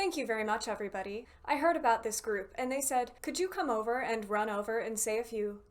Thank you very much, everybody. I heard about this group, and they said, could you come over and run over and say a few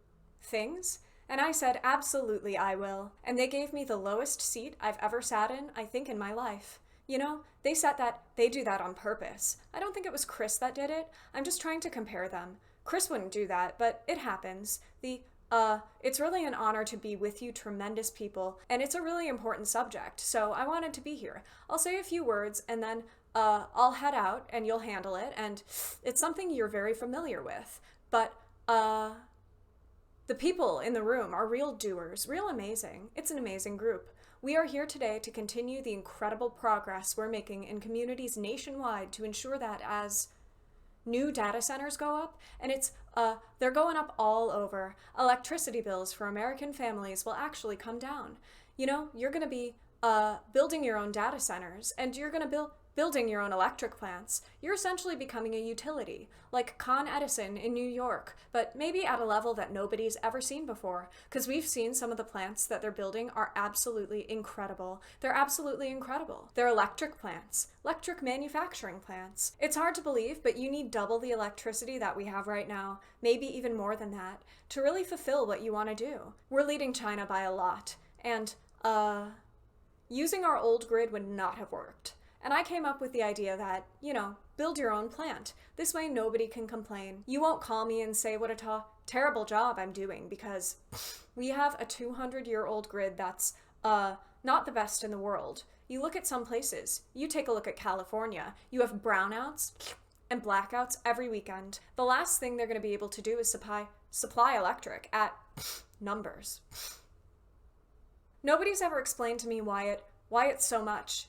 things? And I said, absolutely, I will. And they gave me the lowest seat I've ever sat in, I think, in my life. You know, they do that on purpose. I don't think it was Chris that did it. I'm just trying to compare them. Chris wouldn't do that, but it happens. It's really an honor to be with you tremendous people, and it's a really important subject, so I wanted to be here. I'll say a few words, and then, I'll head out, and you'll handle it, and it's something you're very familiar with. But, the people in the room are real doers, real amazing. It's an amazing group. We are here today to continue the incredible progress we're making in communities nationwide to ensure that as new data centers go up, and they're going up all over, electricity bills for American families will actually come down. You know, you're going to be building your own data centers, and you're going to building your own electric plants. You're essentially becoming a utility, like Con Edison in New York, but maybe at a level that nobody's ever seen before, because we've seen some of the plants that they're building are absolutely incredible. They're absolutely incredible. They're electric plants, electric manufacturing plants. It's hard to believe, but you need double the electricity that we have right now, maybe even more than that, to really fulfill what you want to do. We're leading China by a lot, and, using our old grid would not have worked. And I came up with the idea that, build your own plant. This way nobody can complain. You won't call me and say what a terrible job I'm doing, because we have a 200-year-old grid that's not the best in the world. You look at some places. You take a look at California. You have brownouts and blackouts every weekend. The last thing they're going to be able to do is supply electric at numbers. Nobody's ever explained to me why it's so much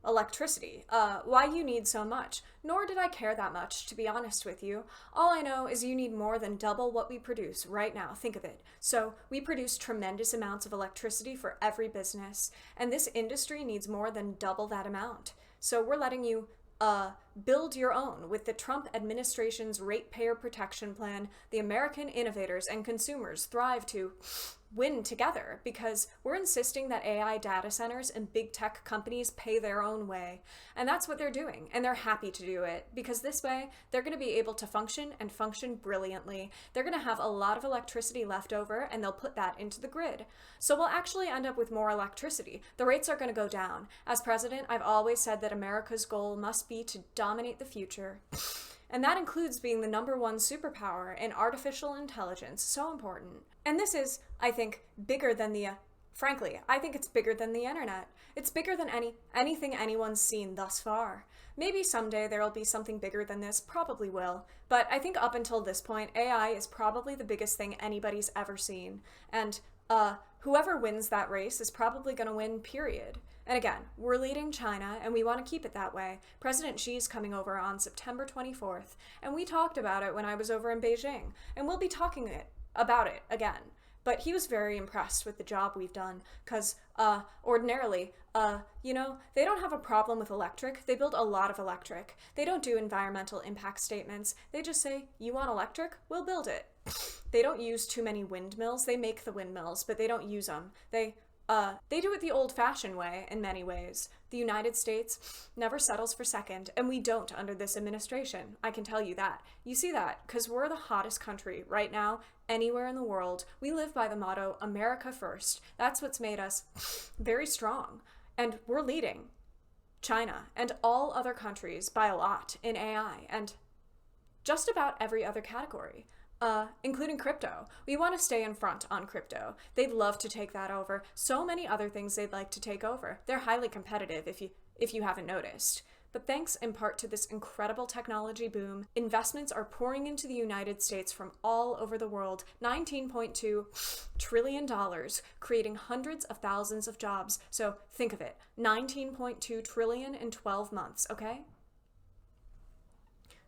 electricity, why you need so much, nor did I care that much, to be honest with you. All I know is you need more than double what we produce right now. Think of it. So we produce tremendous amounts of electricity for every business, and this industry needs more than double that amount. So we're letting you build your own with the Trump administration's Ratepayer protection plan. The American innovators and consumers thrive to win together, because we're insisting that AI data centers and big tech companies pay their own way. And that's what they're doing, and they're happy to do it, because this way they're going to be able to function and function brilliantly. They're going to have a lot of electricity left over, and they'll put that into the grid. So we'll actually end up with more electricity. The rates are going to go down. As president, I've always said that America's goal must be to dominate the future. And that includes being the #1 superpower in artificial intelligence. So important. And this is, I think, bigger than frankly, I think it's bigger than the internet. It's bigger than anything anyone's seen thus far. Maybe someday there'll be something bigger than this, probably will. But I think up until this point, AI is probably the biggest thing anybody's ever seen. And whoever wins that race is probably going to win, period. And again, we're leading China, and we want to keep it that way. President Xi's coming over on September 24th, and we talked about it when I was over in Beijing, and we'll be talking about it again. But he was very impressed with the job we've done, because ordinarily, they don't have a problem with electric. They build a lot of electric. They don't do environmental impact statements. They just say, you want electric? We'll build it. They don't use too many windmills. They make the windmills, but they don't use them. They do it the old-fashioned way in many ways. The United States never settles for second, and we don't under this administration. I can tell you that. You see that because we're the hottest country right now anywhere in the world. We live by the motto, America first. That's what's made us very strong. And we're leading China and all other countries by a lot in AI and just about every other category. Including crypto. We want to stay in front on crypto. They'd love to take that over. So many other things they'd like to take over. They're highly competitive if you haven't noticed. But thanks in part to this incredible technology boom, investments are pouring into the United States from all over the world. $19.2 trillion, creating hundreds of thousands of jobs. So think of it, $19.2 trillion in 12 months, okay?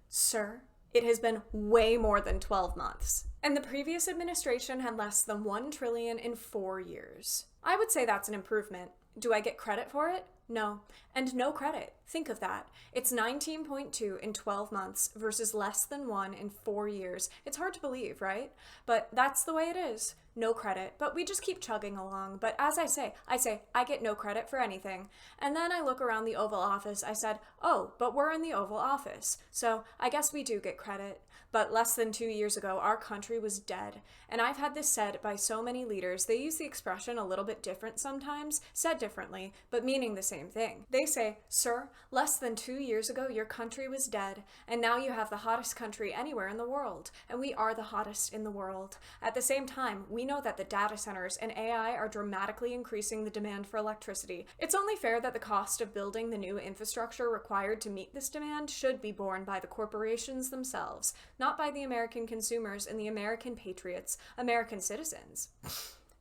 Sir, it has been way more than 12 months. And the previous administration had less than $1 trillion in 4 years. I would say that's an improvement. Do I get credit for it? No. And no credit. Think of that. It's 19.2 in 12 months versus less than 1 in 4 years. It's hard to believe, right? But that's the way it is. No credit. But we just keep chugging along. But as I say, I get no credit for anything. And then I look around the Oval Office. I said, oh, but we're in the Oval Office. So I guess we do get credit. But less than 2 years ago, our country was dead. And I've had this said by so many leaders. They use the expression a little bit different sometimes, said differently, but meaning the same thing. They say, sir, less than 2 years ago, your country was dead, and now you have the hottest country anywhere in the world, and we are the hottest in the world. At the same time, we know that the data centers and AI are dramatically increasing the demand for electricity. It's only fair that the cost of building the new infrastructure required to meet this demand should be borne by the corporations themselves, not by the American consumers and the American patriots, American citizens.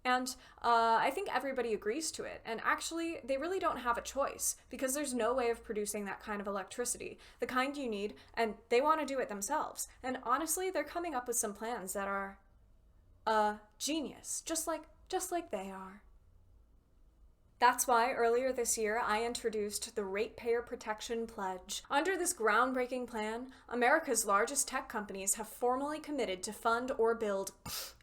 And I think everybody agrees to it. And actually, they really don't have a choice because there's no way of producing that kind of electricity, the kind you need, and they want to do it themselves. And honestly, they're coming up with some plans that are genius, just like they are. That's why earlier this year I introduced the Ratepayer Protection Pledge. Under this groundbreaking plan, America's largest tech companies have formally committed to fund or build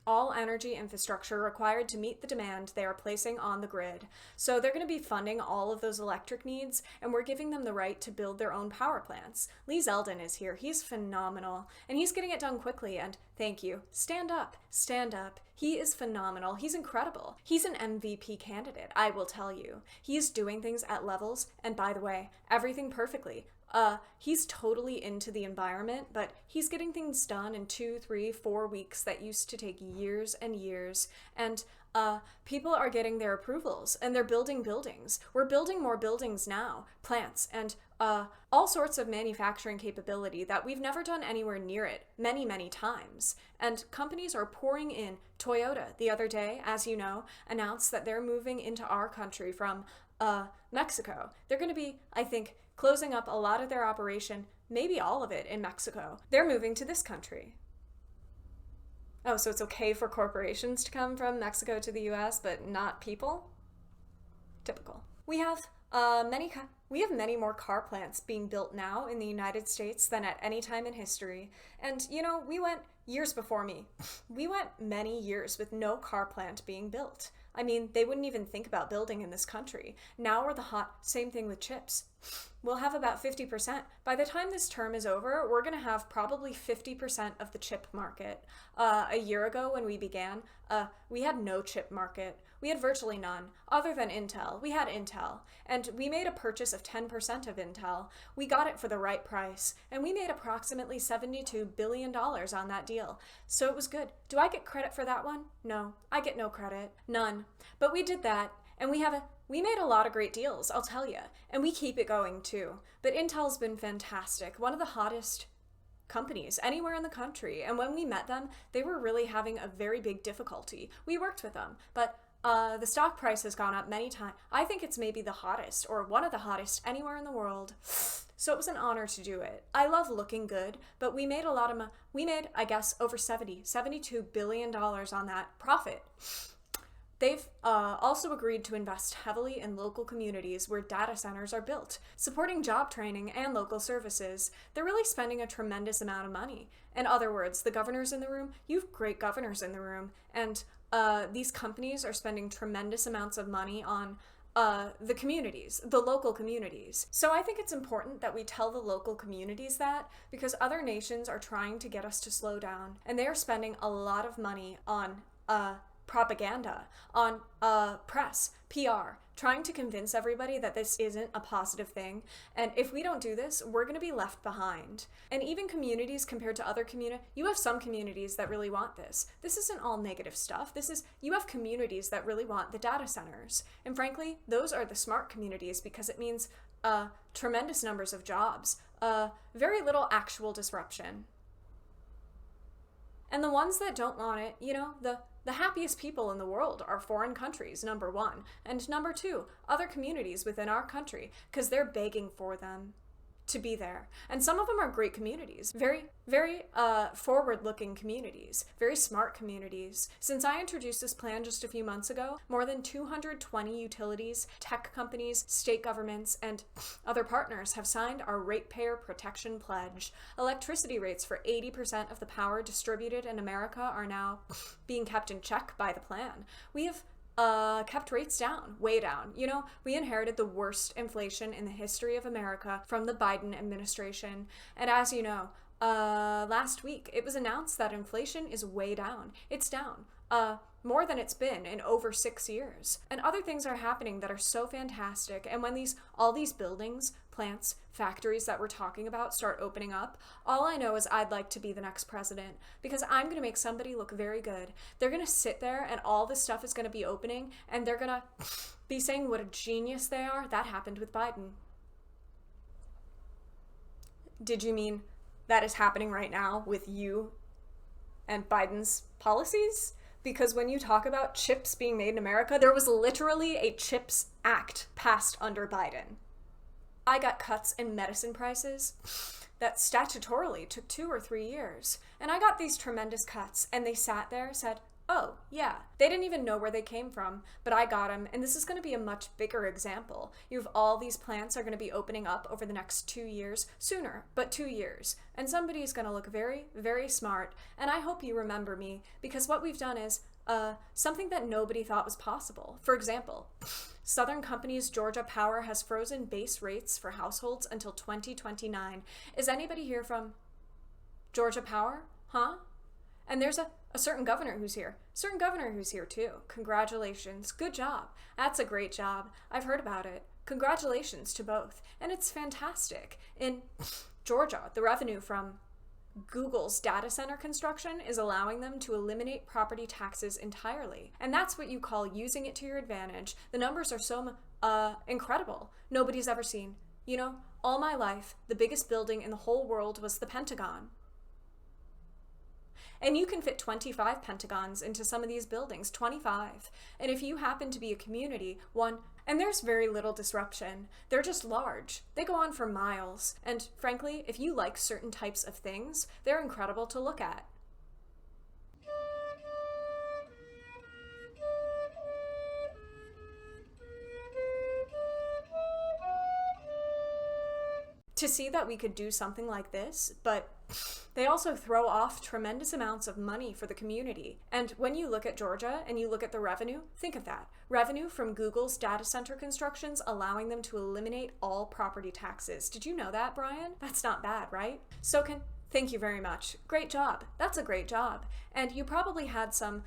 all energy infrastructure required to meet the demand they are placing on the grid. So they're going to be funding all of those electric needs, and we're giving them the right to build their own power plants. Lee Zeldin is here. He's phenomenal, and he's getting it done quickly, and thank you. Stand up. Stand up. He is phenomenal. He's incredible. He's an MVP candidate, I will tell you. He's doing things at levels, and by the way, everything perfectly. He's totally into the environment, but he's getting things done in 2, 3, 4 weeks that used to take years and years. And people are getting their approvals and they're building buildings. We're building more buildings now, plants, and all sorts of manufacturing capability that we've never done anywhere near it many, many times. And companies are pouring in. Toyota, the other day, as you know, announced that they're moving into our country from Mexico. They're going to be, I think, closing up a lot of their operation, maybe all of it, in Mexico. They're moving to this country. Oh, so it's okay for corporations to come from Mexico to the US, but not people? Typical. We have many more car plants being built now in the United States than at any time in history. And, you know, we went years before me. We went many years with no car plant being built. I mean, they wouldn't even think about building in this country. Now we're the hot, same thing with chips. We'll have about 50%. By the time this term is over, we're going to have probably 50% of the chip market. A year ago when we began, we had no chip market. We had virtually none, other than Intel. We had Intel, and we made a purchase of 10% of Intel. We got it for the right price, and we made approximately $72 billion on that deal. So it was good. Do I get credit for that one? No, I get no credit. None. But we did that, and we made a lot of great deals, I'll tell you, and we keep it going too. But Intel's been fantastic, one of the hottest companies anywhere in the country. And when we met them, they were really having a very big difficulty. We worked with them, but the stock price has gone up many times. I think it's maybe the hottest or one of the hottest anywhere in the world. So it was an honor to do it. I love looking good, but we made a lot of money. We made, I guess, over $72 billion on that profit. They've also agreed to invest heavily in local communities where data centers are built, supporting job training and local services. They're really spending a tremendous amount of money. In other words, the governors in the room, you have great governors in the room, and these companies are spending tremendous amounts of money on the communities, the local communities. So I think it's important that we tell the local communities that, because other nations are trying to get us to slow down, and they are spending a lot of money on propaganda, on press, PR, trying to convince everybody that this isn't a positive thing. And if we don't do this, we're going to be left behind. And even communities compared to other communities, you have some communities that really want this. This isn't all negative stuff. You have communities that really want the data centers. And frankly, those are the smart communities because it means tremendous numbers of jobs, very little actual disruption. And the ones that don't want it, you know, the happiest people in the world are foreign countries, number one. And number two, other communities within our country, because they're begging for them. to be there. And some of them are great communities, very, very forward-looking communities, very smart communities. Since I introduced this plan just a few months ago, more than 220 utilities, tech companies, state governments, and other partners have signed our Ratepayer Protection Pledge. Electricity rates for 80% of the power distributed in America are now being kept in check by the plan. We have kept rates down, way down. You know, we inherited the worst inflation in the history of America from the Biden administration. And as you know, last week it was announced that inflation is way down. It's down. More than it's been in over 6 years. And other things are happening that are so fantastic. And when all these buildings, plants, factories that we're talking about start opening up, all I know is I'd like to be the next president, because I'm going to make somebody look very good. They're going to sit there and all this stuff is going to be opening and they're going to be saying what a genius they are. That happened with Biden. Did you mean that is happening right now with you and Biden's policies? Because when you talk about chips being made in America, there was literally a CHIPS Act passed under Biden. I got cuts in medicine prices that statutorily took 2 or 3 years. And I got these tremendous cuts, and they sat there, said, oh, yeah. They didn't even know where they came from, but I got them, and this is going to be a much bigger example. You have all these plants are going to be opening up over the next 2 years, sooner, but 2 years. And somebody is going to look very, very smart, and I hope you remember me, because what we've done is something that nobody thought was possible. For example, Southern Company's Georgia Power has frozen base rates for households until 2029. Is anybody here from Georgia Power? Huh? And there's a certain governor who's here. Certain governor who's here too. Congratulations. Good job. That's a great job. I've heard about it. Congratulations to both. And it's fantastic. In Georgia, the revenue from Google's data center construction is allowing them to eliminate property taxes entirely. And that's what you call using it to your advantage. The numbers are so incredible. Nobody's ever seen. You know, all my life, the biggest building in the whole world was the Pentagon. And you can fit 25 Pentagons into some of these buildings, 25. And if you happen to be a community, and there's very little disruption. They're just large. They go on for miles. And frankly, if you like certain types of things, they're incredible to look at. To see that we could do something like this, but they also throw off tremendous amounts of money for the community. And when you look at Georgia and you look at the revenue, think of that. Revenue from Google's data center constructions, allowing them to eliminate all property taxes. Did you know that, Brian? That's not bad, right? Thank you very much. Great job. That's a great job. And you probably had some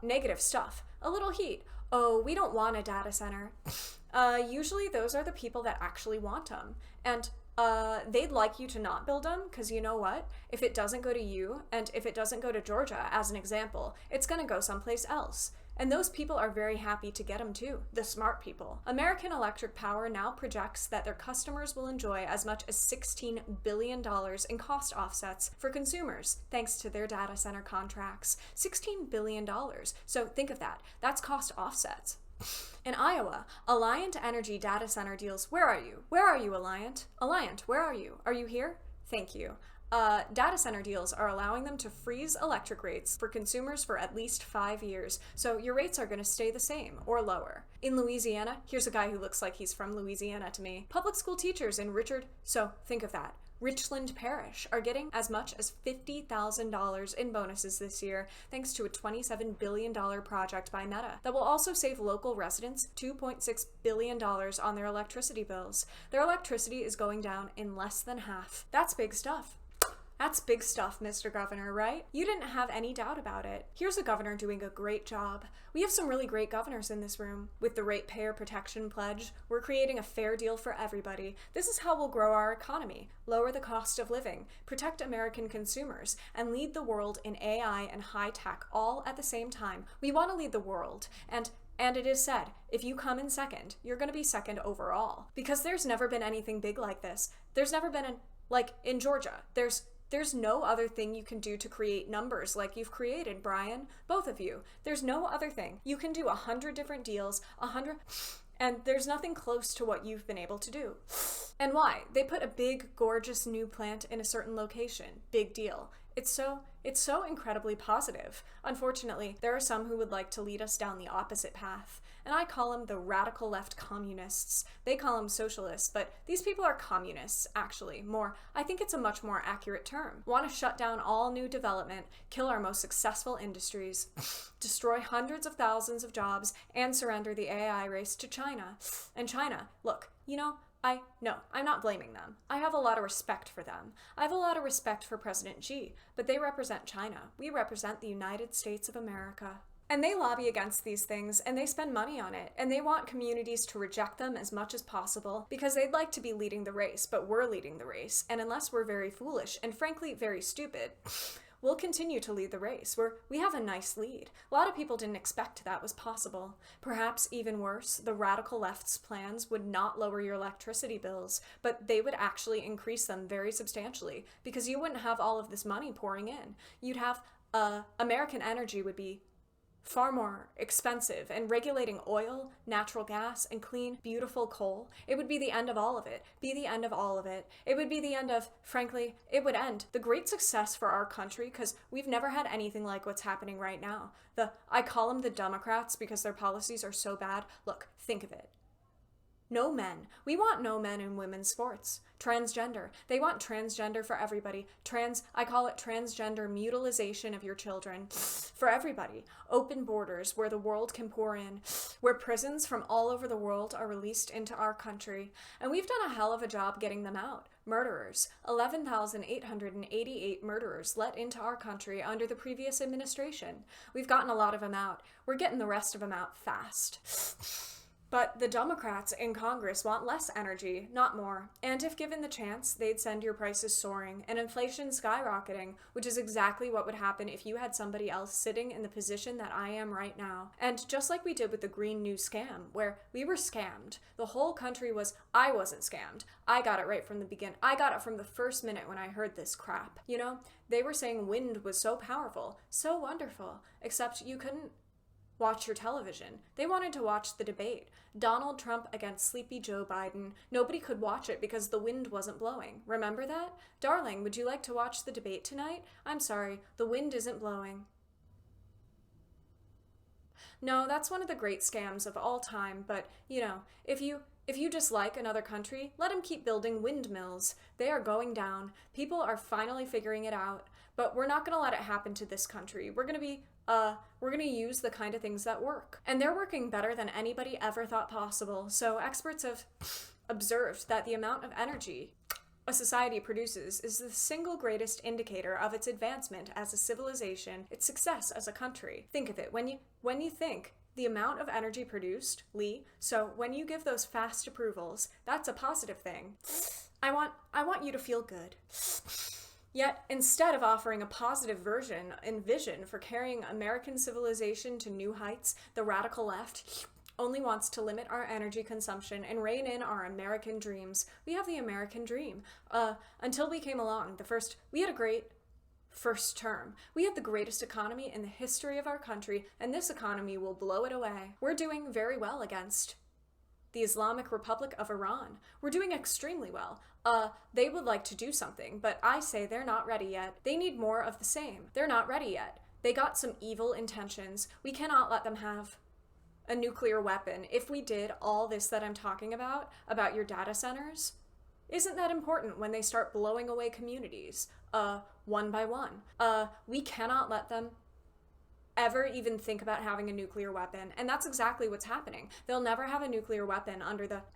negative stuff. A little heat. Oh, we don't want a data center. Usually those are the people that actually want them. And they'd like you to not build them, because you know what? If it doesn't go to you, and if it doesn't go to Georgia, as an example, it's going to go someplace else. And those people are very happy to get them too, the smart people. American Electric Power now projects that their customers will enjoy as much as $16 billion in cost offsets for consumers, thanks to their data center contracts. $16 billion. So think of that. That's cost offsets. In Iowa, Alliant Energy data center deals. Where are you? Where are you, Alliant? Alliant, where are you? Are you here? Thank you. Data center deals are allowing them to freeze electric rates for consumers for at least 5 years, so your rates are going to stay the same or lower. In Louisiana, here's a guy who looks like he's from Louisiana to me. Public school teachers in think of that. Richland Parish are getting as much as $50,000 in bonuses this year, thanks to a $27 billion project by Meta that will also save local residents $2.6 billion on their electricity bills. Their electricity is going down in less than half. That's big stuff. That's big stuff, Mr. Governor, right? You didn't have any doubt about it. Here's a governor doing a great job. We have some really great governors in this room. With the Ratepayer Protection Pledge, we're creating a fair deal for everybody. This is how we'll grow our economy, lower the cost of living, protect American consumers, and lead the world in AI and high tech all at the same time. We want to lead the world, and it is said, if you come in second, you're going to be second overall. Because there's never been anything big like this. There's never been in Georgia, there's no other thing you can do to create numbers like you've created, Brian. Both of you. There's no other thing. You can do 100 different deals, And there's nothing close to what you've been able to do. And why? They put a big, gorgeous new plant in a certain location. Big deal. It's so incredibly positive. Unfortunately, there are some who would like to lead us down the opposite path. And I call them the radical left communists. They call them socialists, but these people are communists, actually. I think it's a much more accurate term. Want to shut down all new development, kill our most successful industries, destroy hundreds of thousands of jobs, and surrender the AI race to China. And China, look, I'm not blaming them. I have a lot of respect for them. I have a lot of respect for President Xi, but they represent China. We represent the United States of America. And they lobby against these things, and they spend money on it, and they want communities to reject them as much as possible because they'd like to be leading the race, but we're leading the race. And unless we're very foolish and frankly very stupid, we'll continue to lead the race. We have a nice lead. A lot of people didn't expect that was possible. Perhaps even worse, the radical left's plans would not lower your electricity bills, but they would actually increase them very substantially because you wouldn't have all of this money pouring in. You'd have, American energy would be far more expensive, and regulating oil, natural gas, and clean, beautiful coal, it would be the end of all of it. It would be the end of, frankly, it would end the great success for our country because we've never had anything like what's happening right now. I call them the Democrats because their policies are so bad. Look, think of it. No men. We want no men in women's sports. Transgender. They want transgender for everybody. I call it transgender mutilization of your children. For everybody. Open borders where the world can pour in. Where prisons from all over the world are released into our country. And we've done a hell of a job getting them out. Murderers. 11,888 murderers let into our country under the previous administration. We've gotten a lot of them out. We're getting the rest of them out fast. But the Democrats in Congress want less energy, not more. And if given the chance, they'd send your prices soaring and inflation skyrocketing, which is exactly what would happen if you had somebody else sitting in the position that I am right now. And just like we did with the Green New scam, where we were scammed, the whole country I wasn't scammed. I got it right from the beginning. I got it from the first minute when I heard this crap. They were saying wind was so powerful, so wonderful, except you couldn't watch your television. They wanted to watch the debate. Donald Trump against sleepy Joe Biden. Nobody could watch it because the wind wasn't blowing. Remember that? Darling, would you like to watch the debate tonight? I'm sorry, the wind isn't blowing. No, that's one of the great scams of all time, but, if you dislike another country, let them keep building windmills. They are going down. People are finally figuring it out, but we're not going to let it happen to this country. We're going to use the kind of things that work. And they're working better than anybody ever thought possible. So experts have observed that the amount of energy a society produces is the single greatest indicator of its advancement as a civilization, its success as a country. Think of it. When you think the amount of energy produced, Lee, so when you give those fast approvals, that's a positive thing. I want you to feel good. Yet, instead of offering a positive version and vision for carrying American civilization to new heights, the radical left only wants to limit our energy consumption and rein in our American dreams. We have the American dream. Until we came along, we had a great first term. We had the greatest economy in the history of our country, and this economy will blow it away. We're doing very well against the Islamic Republic of Iran. We're doing extremely well. They would like to do something, but I say they're not ready yet. They need more of the same. They're not ready yet. They got some evil intentions. We cannot let them have a nuclear weapon. If we did all this that I'm talking about your data centers, isn't that important when they start blowing away communities, one by one? We cannot let them ever even think about having a nuclear weapon, and that's exactly what's happening. They'll never have a nuclear weapon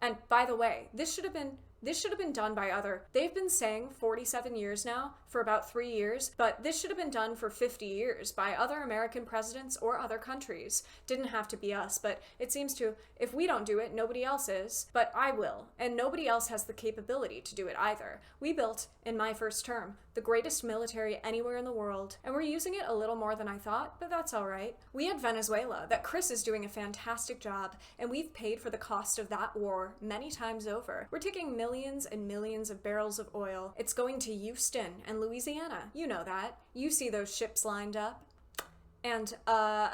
and by the way, this should have been done by they've been saying 47 years now, for about 3 years, but this should have been done for 50 years by other American presidents or other countries. Didn't have to be us, but it seems to, if we don't do it, nobody else is, but I will, and nobody else has the capability to do it either. We built, in my first term, the greatest military anywhere in the world, and we're using it a little more than I thought, but that's all right. We had Venezuela, that Chris is doing a fantastic job, and we've paid for the cost of that war many times over. We're taking millions and millions of barrels of oil. It's going to Houston and Louisiana. You know that. You see those ships lined up. And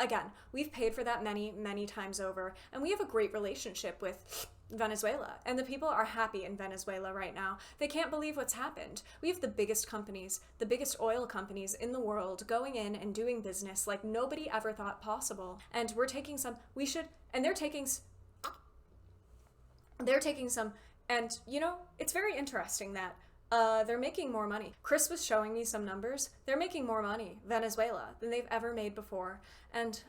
again, we've paid for that many, many times over, and we have a great relationship with Venezuela, and the people are happy in Venezuela right now. They can't believe what's happened. We have the biggest companies, the biggest oil companies in the world going in and doing business like nobody ever thought possible. And we're taking some, we should, and they're taking some, and you know, it's very interesting that they're making more money. Chris was showing me some numbers. They're making more money, Venezuela, than they've ever made before. And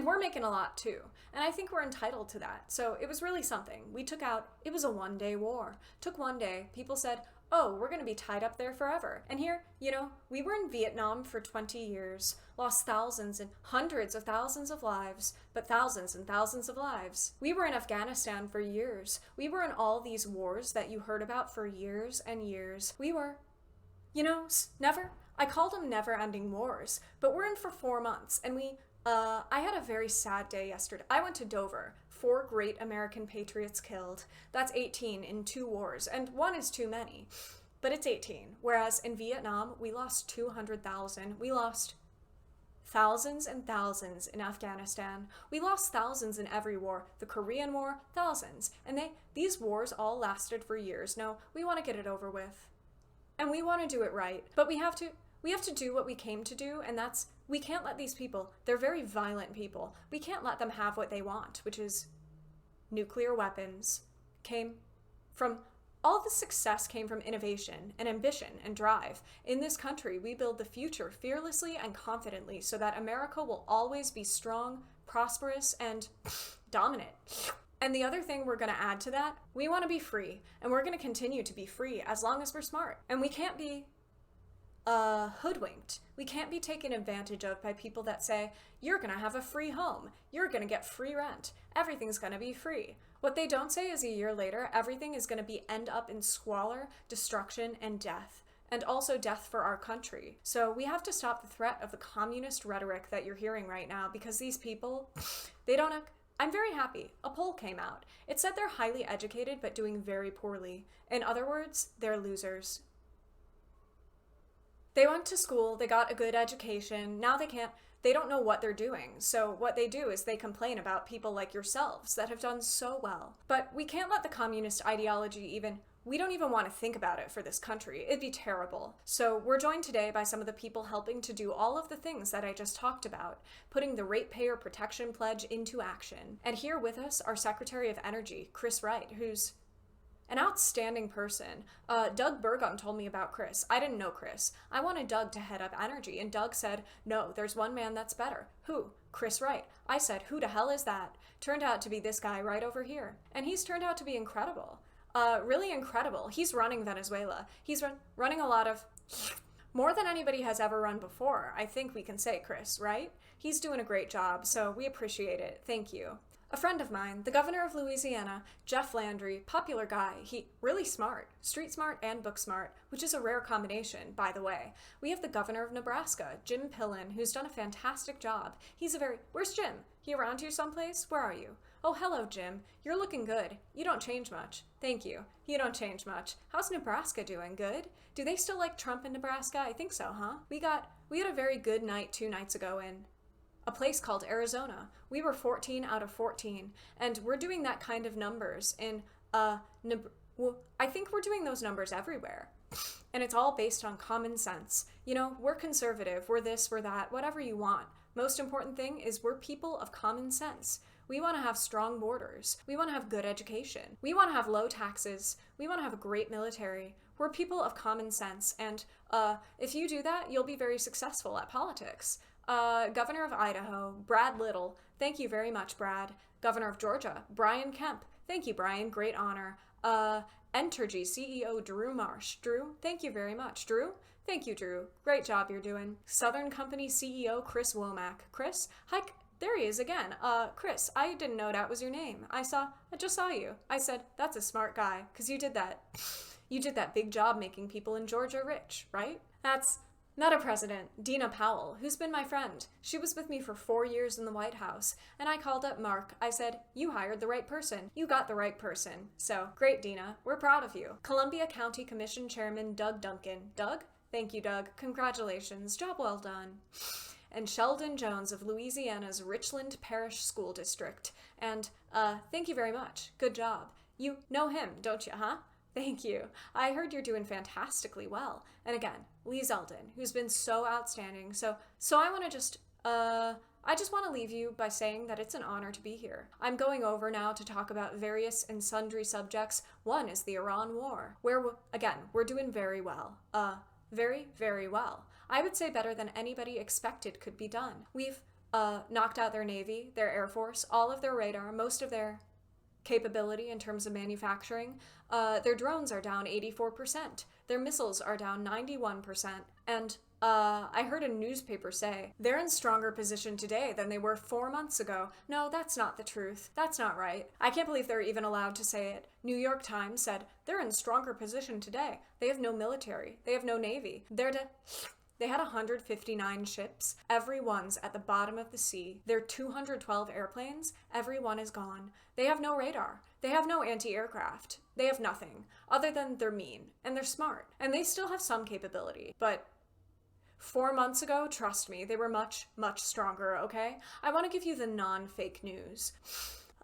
we're making a lot too. And I think we're entitled to that. So it was really something. It was a one-day war. Took one day. People said, oh, we're going to be tied up there forever. And here, you know, we were in Vietnam for 20 years, lost thousands and hundreds of thousands of lives, but thousands and thousands of lives. We were in Afghanistan for years. We were in all these wars that you heard about for years and years. We were, you know, I called them never-ending wars, but we're in for 4 months, and I had a very sad day yesterday. I went to Dover. 4 great American patriots killed. That's 18 in 2 wars, and 1 is too many, but it's 18. Whereas in Vietnam, we lost 200,000. We lost thousands and thousands in Afghanistan. We lost thousands in every war. The Korean War, thousands. And these wars all lasted for years. No, we want to get it over with. And we want to do it right. But we have to do what we came to do, and that's, we can't let these people, they're very violent people, we can't let them have what they want, which is nuclear weapons. All the success came from innovation and ambition and drive. In this country, we build the future fearlessly and confidently so that America will always be strong, prosperous, and dominant. And the other thing we're going to add to that, we want to be free, and we're going to continue to be free as long as we're smart. And we can't be hoodwinked. We can't be taken advantage of by people that say, you're gonna have a free home, you're gonna get free rent, everything's gonna be free. What they don't say is a year later, everything is gonna end up in squalor, destruction, and death. And also death for our country. So we have to stop the threat of the communist rhetoric that you're hearing right now, because these people, I'm very happy. A poll came out. It said they're highly educated but doing very poorly. In other words, they're losers. They went to school, they got a good education, now they don't know what they're doing. So what they do is they complain about people like yourselves that have done so well. But we can't let the communist ideology we don't even want to think about it for this country. It'd be terrible. So we're joined today by some of the people helping to do all of the things that I just talked about, putting the Ratepayer Protection Pledge into action. And here with us, our Secretary of Energy, Chris Wright, who's an outstanding person. Doug Burgum told me about Chris. I didn't know Chris. I wanted Doug to head up energy, and Doug said, no, there's one man that's better. Who? Chris Wright. I said, who the hell is that? Turned out to be this guy right over here. And he's turned out to be incredible. Really incredible. He's running Venezuela. He's running a lot of, more than anybody has ever run before, I think we can say, Chris, right? He's doing a great job, so we appreciate it. Thank you. A friend of mine, the governor of Louisiana, Jeff Landry, popular guy, he really smart, street smart and book smart, which is a rare combination, by the way. We have the governor of Nebraska, Jim Pillen, who's done a fantastic job. Where's Jim? He around here someplace? Where are you? Oh, hello, Jim. You're looking good. You don't change much. Thank you. You don't change much. How's Nebraska doing? Good? Do they still like Trump in Nebraska? I think so, huh? We had a very good night 2 nights ago in a place called Arizona. We were 14 out of 14, and we're doing that kind of numbers in, I think we're doing those numbers everywhere. And it's all based on common sense. You know, we're conservative, we're this, we're that, whatever you want. Most important thing is we're people of common sense. We want to have strong borders. We want to have good education. We want to have low taxes. We want to have a great military. We're people of common sense, and if you do that, you'll be very successful at politics. Governor of Idaho, Brad Little, thank you very much, Brad. Governor of Georgia, Brian Kemp, thank you, Brian, great honor. Entergy CEO Drew Marsh, Drew, thank you very much. Drew, thank you, Drew, great job you're doing. Southern Company CEO Chris Womack, Chris, hi, there he is again. Chris, I didn't know that was your name. I just saw you. I said, that's a smart guy, because you did that big job making people in Georgia rich, right? That's Meta President Dina Powell, who's been my friend. She was with me for 4 years in the White House, and I called up Mark. I said, you hired the right person. You got the right person. So, great, Dina. We're proud of you. Columbia County Commission Chairman Doug Duncan. Doug? Thank you, Doug. Congratulations. Job well done. and Sheldon Jones of Louisiana's Richland Parish School District. And, thank you very much. Good job. You know him, don't you, huh? Thank you. I heard you're doing fantastically well. And again, Lee Zeldin, who's been so outstanding. So I want to just, I just want to leave you by saying that it's an honor to be here. I'm going over now to talk about various and sundry subjects. One is the Iran War, where, again, we're doing very well. Very, very well. I would say better than anybody expected could be done. We've, knocked out their Navy, their Air Force, all of their radar, most of their capability in terms of manufacturing. Their drones are down 84%. Their missiles are down 91%. And I heard a newspaper say they're in stronger position today than they were 4 months ago. No, that's not the truth. That's not right. I can't believe they're even allowed to say it. New York Times said they're in stronger position today. They have no military. They have no navy. They had 159 ships. Every one's at the bottom of the sea. There are 212 airplanes. Every one is gone. They have no radar. They have no anti-aircraft. They have nothing, other than they're mean, and they're smart, and they still have some capability. But 4 months ago, trust me, they were much, much stronger, okay? I want to give you the non-fake news.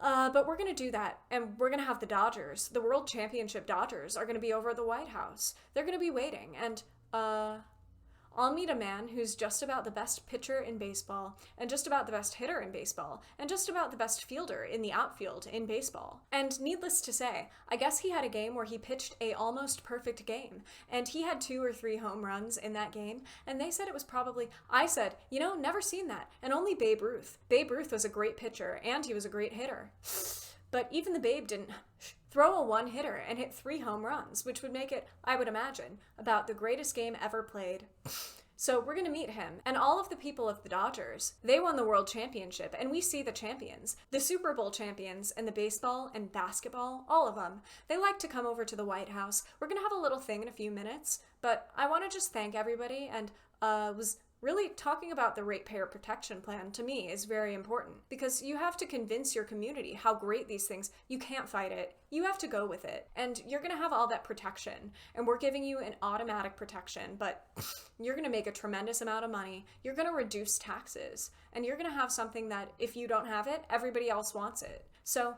But we're going to do that, and we're going to have the Dodgers, the World Championship Dodgers, are going to be over at the White House. They're going to be waiting, and, I'll meet a man who's just about the best pitcher in baseball, and just about the best hitter in baseball, and just about the best fielder in the outfield in baseball. And needless to say, I guess he had a game where he pitched a almost perfect game, and he had 2 or 3 home runs in that game, and they said it was probably, I said, never seen that, and only Babe Ruth. Babe Ruth was a great pitcher, and he was a great hitter. But even the Babe didn't throw a one-hitter and hit 3 home runs, which would make it, I would imagine, about the greatest game ever played. So we're going to meet him, and all of the people of the Dodgers, they won the World Championship, and we see the champions, the Super Bowl champions, and the baseball and basketball, all of them. They like to come over to the White House. We're going to have a little thing in a few minutes, but I want to just thank everybody, and was really talking about the Ratepayer protection plan to me is very important, because you have to convince your community how great these things, you can't fight it, you have to go with it, and you're going to have all that protection, and we're giving you an automatic protection, but you're going to make a tremendous amount of money, you're going to reduce taxes, and you're going to have something that if you don't have it, everybody else wants it. So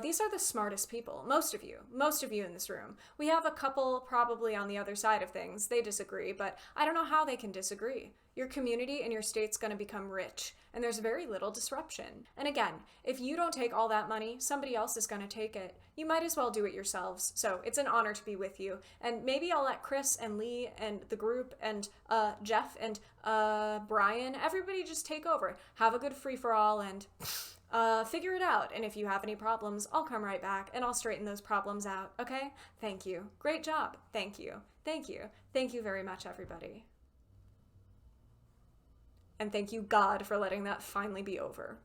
these are the smartest people, most of you in this room. We have a couple probably on the other side of things, they disagree, but I don't know how they can disagree. Your community and your state's going to become rich, and there's very little disruption. And again, if you don't take all that money, somebody else is going to take it. You might as well do it yourselves. So it's an honor to be with you. And maybe I'll let Chris and Lee and the group and Jeff and Brian, everybody just take over. Have a good free-for-all and figure it out. And if you have any problems, I'll come right back and I'll straighten those problems out, okay? Thank you. Great job. Thank you. Thank you. Thank you very much, everybody. And thank you, God, for letting that finally be over.